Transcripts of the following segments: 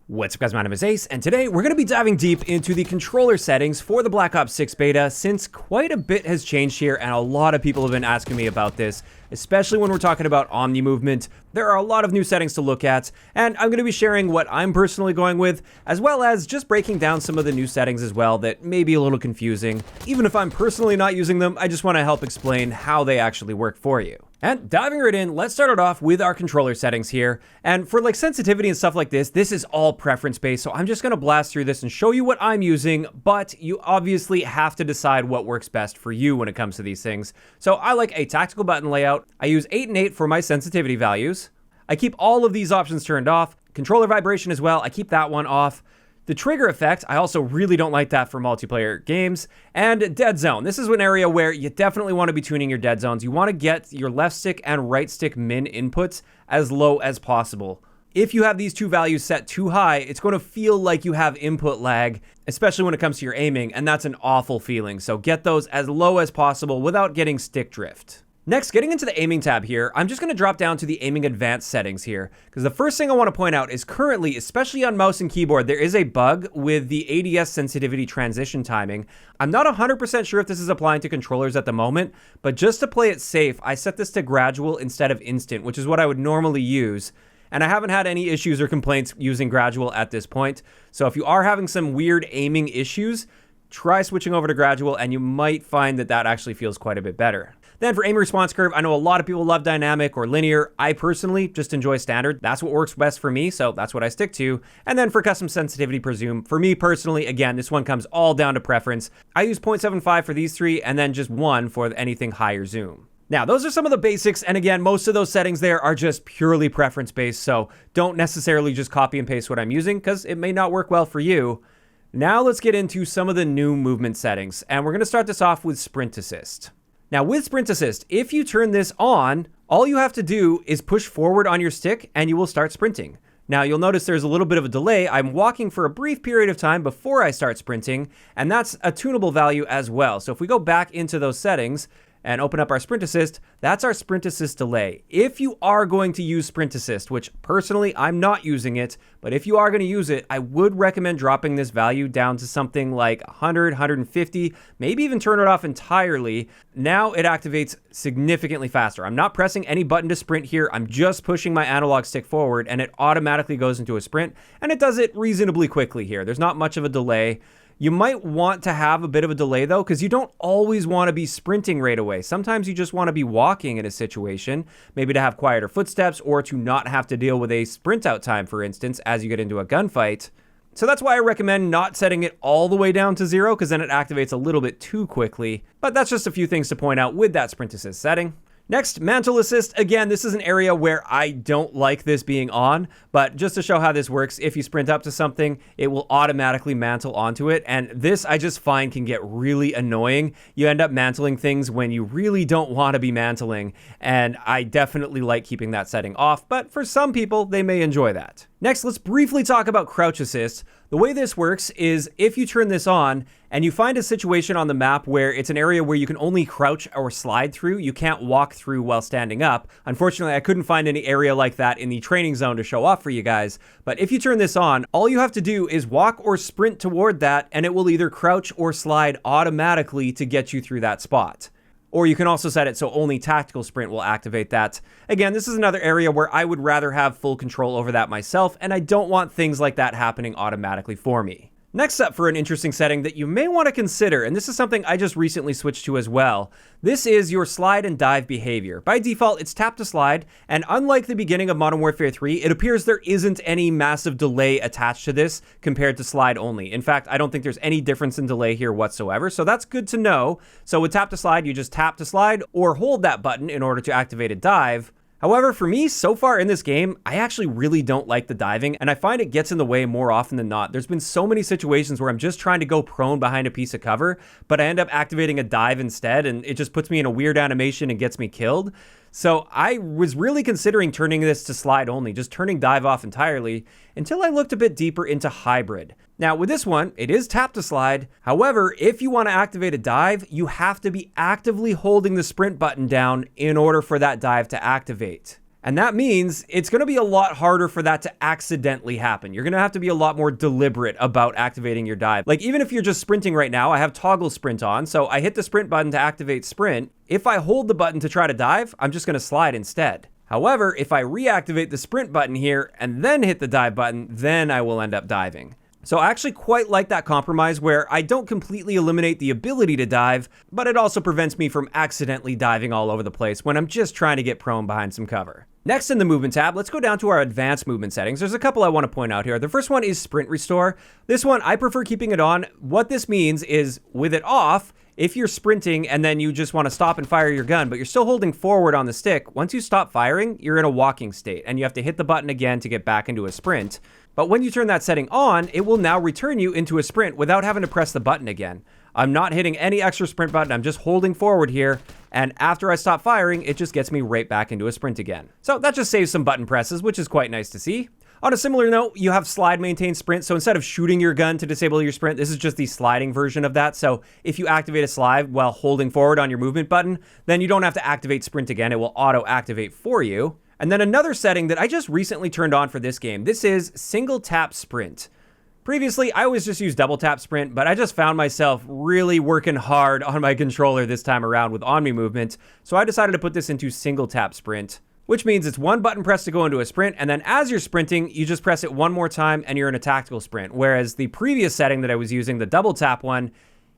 What's up guys, my name is Ace, and today we're going to be diving deep into the controller settings for the Black Ops 6 beta, since quite a bit has changed here and a lot of people have been asking me about this, especially when we're talking about Omnimovement. There are a lot of new settings to look at, and I'm going to be sharing what I'm personally going with, as well as just breaking down some of the new settings as well that may be a little confusing. Even if I'm personally not using them, I just want to help explain how they actually work for you. And diving right in, let's start it off with our controller settings here. And for like sensitivity and stuff like this is all preference based, so I'm just gonna blast through this and show you what I'm using, but you obviously have to decide what works best for you when it comes to these things. So I like a tactical button layout. I use 8 and 8 for my sensitivity values. I keep all of these options turned off. Controller vibration as well, I keep that one off. The trigger effect, I also really don't like that for multiplayer games. And dead zone. This is an area where you definitely want to be tuning your dead zones. You want to get your left stick and right stick min inputs as low as possible. If you have these two values set too high, it's going to feel like you have input lag, especially when it comes to your aiming, and that's an awful feeling. So get those as low as possible without getting stick drift. Next, getting into the aiming tab here, I'm just going to drop down to the aiming advanced settings here, because the first thing I want to point out is currently, especially on mouse and keyboard, there is a bug with the ADS sensitivity transition timing. I'm not 100% sure if this is applying to controllers at the moment, but just to play it safe, I set this to gradual instead of instant, which is what I would normally use. And I haven't had any issues or complaints using gradual at this point. So if you are having some weird aiming issues, try switching over to gradual and you might find that that actually feels quite a bit better. Then for aim response curve, I know a lot of people love dynamic or linear. I personally just enjoy standard. That's what works best for me, so that's what I stick to. And then for custom sensitivity presume, for me personally, again, this one comes all down to preference. I use 0.75 for these three and then just 1 for anything higher zoom. Now, those are some of the basics, and again, most of those settings there are just purely preference-based, so don't necessarily just copy and paste what I'm using, because it may not work well for you. Now let's get into some of the new movement settings, and we're going to start this off with Sprint Assist. Now with Sprint Assist, if you turn this on, all you have to do is push forward on your stick and you will start sprinting. Now you'll notice there's a little bit of a delay. I'm walking for a brief period of time before I start sprinting, and that's a tunable value as well. So if we go back into those settings and open up our Sprint Assist, that's our Sprint Assist delay. If you are going to use Sprint Assist, which personally I'm not using it, but if you are going to use it, I would recommend dropping this value down to something like 100, 150, maybe even turn it off entirely. Now it activates significantly faster. I'm not pressing any button to sprint here. I'm just pushing my analog stick forward and it automatically goes into a sprint, and it does it reasonably quickly here. There's not much of a delay. You might want to have a bit of a delay though, because you don't always want to be sprinting right away. Sometimes you just want to be walking in a situation, maybe to have quieter footsteps or to not have to deal with a sprint out time, for instance, as you get into a gunfight. So that's why I recommend not setting it all the way down to 0, because then it activates a little bit too quickly. But that's just a few things to point out with that Sprint Assist setting. Next, Mantle Assist. Again, this is an area where I don't like this being on, but just to show how this works, if you sprint up to something, it will automatically mantle onto it, and this I just find can get really annoying. You end up mantling things when you really don't want to be mantling, and I definitely like keeping that setting off, but for some people, they may enjoy that. Next, let's briefly talk about Crouch Assist. The way this works is if you turn this on and you find a situation on the map where it's an area where you can only crouch or slide through, you can't walk through while standing up. Unfortunately, I couldn't find any area like that in the training zone to show off for you guys. But if you turn this on, all you have to do is walk or sprint toward that, and it will either crouch or slide automatically to get you through that spot. Or you can also set it so only tactical sprint will activate that. Again, this is another area where I would rather have full control over that myself, and I don't want things like that happening automatically for me. Next up for an interesting setting that you may want to consider, and this is something I just recently switched to as well. This is your slide and dive behavior. By default, it's tap to slide, and unlike the beginning of Modern Warfare 3, it appears there isn't any massive delay attached to this compared to slide only. In fact, I don't think there's any difference in delay here whatsoever, so that's good to know. So with tap to slide, you just tap to slide or hold that button in order to activate a dive. However, for me, so far in this game, I actually really don't like the diving, and I find it gets in the way more often than not. There's been so many situations where I'm just trying to go prone behind a piece of cover, but I end up activating a dive instead, and it just puts me in a weird animation and gets me killed. So I was really considering turning this to slide only, just turning dive off entirely, until I looked a bit deeper into hybrid. Now with this one, it is tap to slide. However, if you want to activate a dive, you have to be actively holding the sprint button down in order for that dive to activate. And that means it's going to be a lot harder for that to accidentally happen. You're going to have to be a lot more deliberate about activating your dive. Like even if you're just sprinting right now, I have toggle sprint on. So I hit the sprint button to activate sprint. If I hold the button to try to dive, I'm just going to slide instead. However, if I reactivate the sprint button here and then hit the dive button, then I will end up diving. So I actually quite like that compromise where I don't completely eliminate the ability to dive, but it also prevents me from accidentally diving all over the place when I'm just trying to get prone behind some cover. Next in the movement tab, let's go down to our advanced movement settings. There's a couple I want to point out here. The first one is sprint restore. This one, I prefer keeping it on. What this means is with it off, if you're sprinting and then you just want to stop and fire your gun, but you're still holding forward on the stick, once you stop firing, you're in a walking state and you have to hit the button again to get back into a sprint. But when you turn that setting on, it will now return you into a sprint without having to press the button again. I'm not hitting any extra sprint button, I'm just holding forward here, and after I stop firing, it just gets me right back into a sprint again. So that just saves some button presses, which is quite nice to see. On a similar note, you have slide maintain sprint, so instead of shooting your gun to disable your sprint, this is just the sliding version of that. So if you activate a slide while holding forward on your movement button, then you don't have to activate sprint again, it will auto-activate for you. And then another setting that I just recently turned on for this game, this is single tap sprint. Previously, I always just used double tap sprint, but I just found myself really working hard on my controller this time around with Omnimovement, so I decided to put this into single tap sprint, which means it's one button press to go into a sprint, and then as you're sprinting, you just press it one more time and you're in a tactical sprint. Whereas the previous setting that I was using, the double tap one,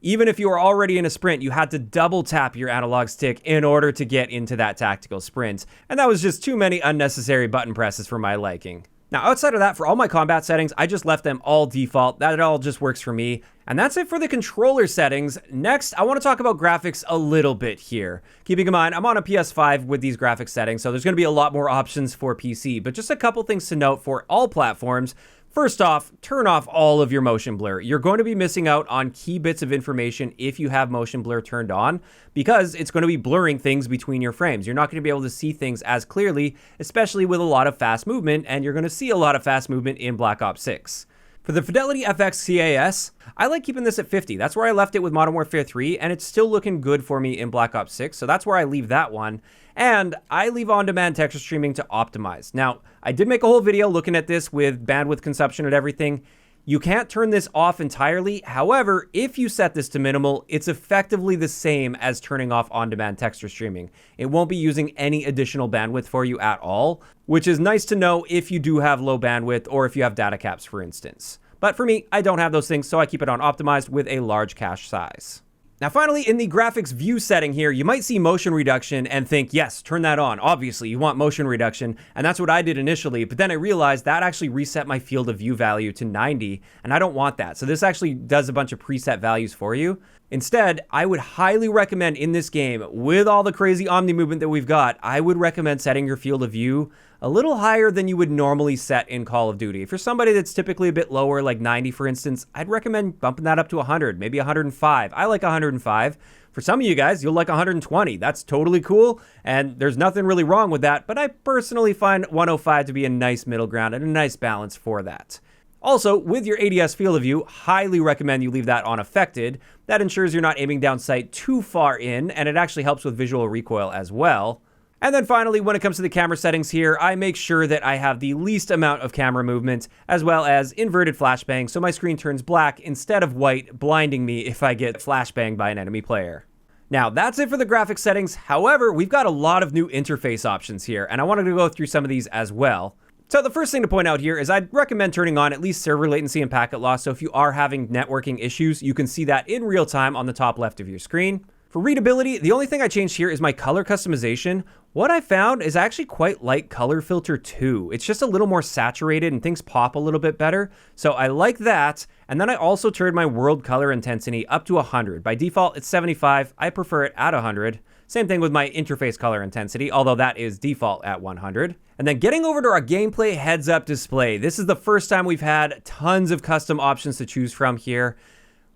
even if you were already in a sprint, you had to double tap your analog stick in order to get into that tactical sprint. And that was just too many unnecessary button presses for my liking. Now, outside of that, for all my combat settings, I just left them all default. That all just works for me. And that's it for the controller settings. Next, I want to talk about graphics a little bit here. Keeping in mind, I'm on a PS5 with these graphics settings, so there's going to be a lot more options for PC. But just a couple things to note for all platforms. First off, turn off all of your motion blur. You're going to be missing out on key bits of information if you have motion blur turned on, because it's going to be blurring things between your frames. You're not going to be able to see things as clearly, especially with a lot of fast movement, and you're going to see a lot of fast movement in Black Ops 6. For the Fidelity FX CAS, I like keeping this at 50. That's where I left it with Modern Warfare 3, and it's still looking good for me in Black Ops 6, so that's where I leave that one. And I leave on-demand texture streaming to optimize. Now, I did make a whole video looking at this with bandwidth consumption and everything. You can't turn this off entirely. However, if you set this to minimal, it's effectively the same as turning off on-demand texture streaming. It won't be using any additional bandwidth for you at all, which is nice to know if you do have low bandwidth or if you have data caps, for instance. But for me, I don't have those things, so I keep it on optimized with a large cache size. Now finally, in the graphics view setting here, you might see motion reduction and think, yes, turn that on. Obviously, you want motion reduction, and that's what I did initially, but then I realized that actually reset my field of view value to 90, and I don't want that. So this actually does a bunch of preset values for you. Instead, I would highly recommend in this game, with all the crazy Omnimovement that we've got, I would recommend setting your field of view a little higher than you would normally set in Call of Duty. If you're somebody that's typically a bit lower, like 90 for instance, I'd recommend bumping that up to 100, maybe 105. I like 105. For some of you guys, you'll like 120. That's totally cool, and there's nothing really wrong with that, but I personally find 105 to be a nice middle ground and a nice balance for that. Also, with your ADS field of view, highly recommend you leave that unaffected. That ensures you're not aiming down sight too far in, and it actually helps with visual recoil as well. And then finally, when it comes to the camera settings here, I make sure that I have the least amount of camera movement, as well as inverted flashbang, so my screen turns black instead of white, blinding me if I get flashbanged by an enemy player. Now, that's it for the graphics settings. However, we've got a lot of new interface options here, and I wanted to go through some of these as well. So the first thing to point out here is I'd recommend turning on at least server latency and packet loss, so if you are having networking issues, you can see that in real time on the top left of your screen. For readability, the only thing I changed here is my color customization. What I found is I actually quite like Color Filter 2. It's just a little more saturated and things pop a little bit better. So I like that. And then I also turned my world color intensity up to 100. By default, it's 75. I prefer it at 100. Same thing with my interface color intensity, although that is default at 100. And then getting over to our gameplay heads-up display. This is the first time we've had tons of custom options to choose from here.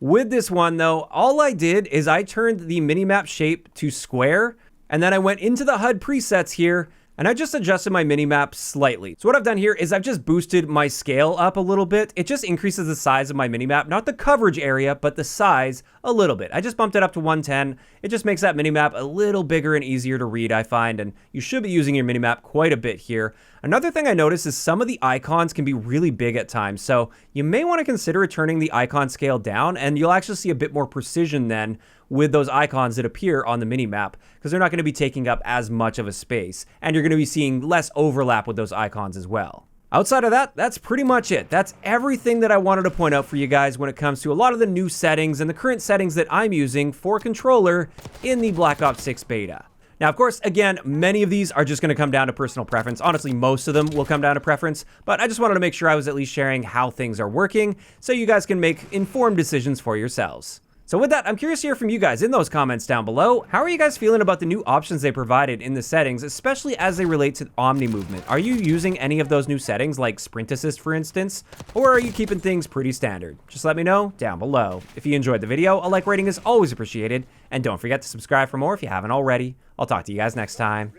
With this one though, all I did is I turned the minimap shape to square, and then I went into the HUD presets here, And I just adjusted my minimap slightly. So what I've done here is I've just boosted my scale up a little bit. It just increases the size of my minimap, not the coverage area, but the size a little bit. I just bumped it up to 110. It just makes that minimap a little bigger and easier to read, I find, and you should be using your minimap quite a bit here. Another thing I noticed is some of the icons can be really big at times, so you may want to consider turning the icon scale down, and you'll actually see a bit more precision then with those icons that appear on the minimap, because they're not going to be taking up as much of a space, and you're going to be seeing less overlap with those icons as well. Outside of that, that's pretty much it. That's everything that I wanted to point out for you guys when it comes to a lot of the new settings and the current settings that I'm using for controller in the Black Ops 6 beta. Now, of course, again, many of these are just going to come down to personal preference. Honestly, most of them will come down to preference, but I just wanted to make sure I was at least sharing how things are working so you guys can make informed decisions for yourselves. So with that, I'm curious to hear from you guys in those comments down below. How are you guys feeling about the new options they provided in the settings, especially as they relate to Omnimovement? Are you using any of those new settings, like Sprint Assist, for instance? Or are you keeping things pretty standard? Just let me know down below. If you enjoyed the video, a like rating is always appreciated. And don't forget to subscribe for more if you haven't already. I'll talk to you guys next time.